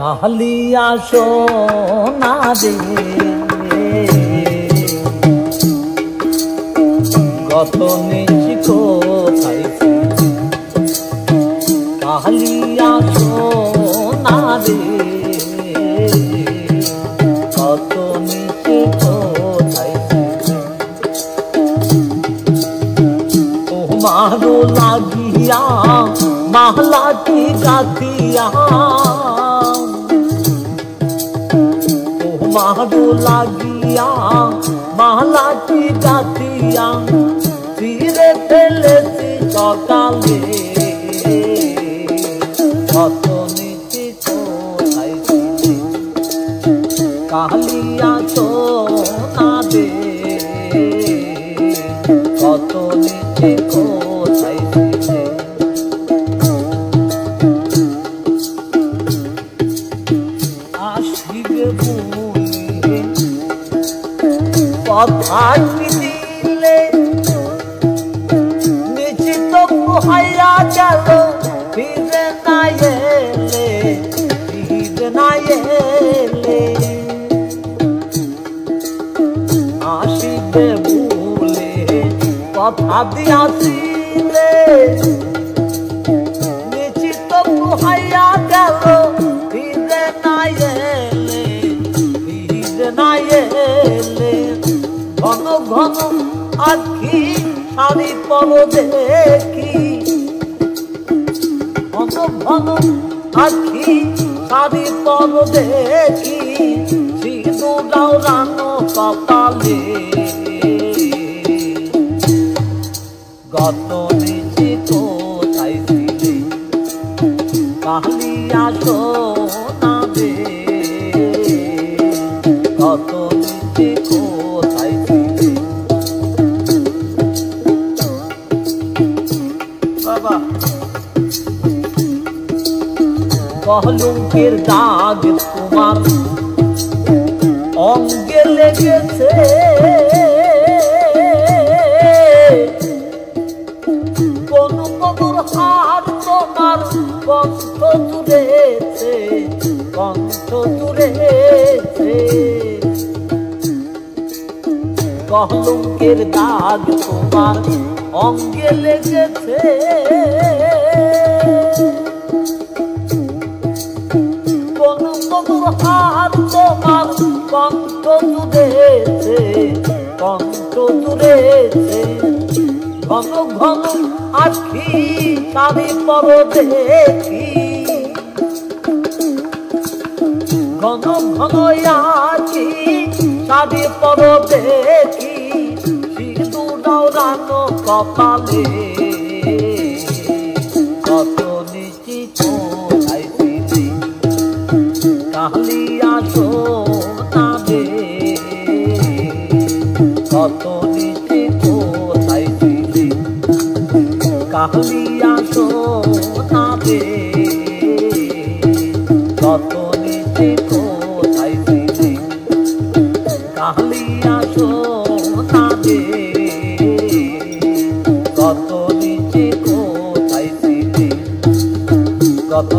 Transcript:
কালিয়া সোনা রে কত নিচি কোথায় কালিয়া সোনা রে কত নিচি কোথায় তোমারও লাগিয়া মালাটি গাতিয়া তোমারও লাগিয়া মালাটি গাতিয়া তীরে ফেলেছি সকালে কত নিচি কোথায় কালিয়া সোনা রে কত নিচি কোথায় আসিবে বলে কথা দিলে নিশ্চিত হাইয়া গেল ফিরে না এলে ফিরে না এলে আসিবে বলে কথা দিয়াছিলে নিশ্চিত হাইয়া গেল ফিরে না এলে ফিরে না এলে ঘন ঘন আখি শাড়ি পর দেখি ঘন ঘন আখি শাড়ি পর দেখি সিঁদুরাও রানো কপালে গত নিচি কোথায় ছিলে কালিয়া সোনা রে কত নিচি কোথায় ছিলে বাবা কলঙ্কের দাগ তোমার অঙ্গে লেগেছে কোন মধুর হার তোমার কণ্ঠ জুড়েছে কণ্ঠ জুড়েছে কলঙ্কের দাগ তোমার অঙ্গে লেগেছে কোন মধুর হার তোমার কণ্ঠ জুড়েছে কণ্ঠ জুড়েছে ঘন ঘন আখি শাড়ি পর দেখি ঘন ঘন আখি শাড়ি পর দেখি সিঁদুরাও রানো কপালে কত নিচি কোথায় ছিলে কালিয়া সোনা রে কত নিচি কোথায় ছিলে কালিয়া সোনা রে কত নিচি কোথায় ছিলে কালিয়া সোনা রে কত নিচি কোথায় ছিলে কত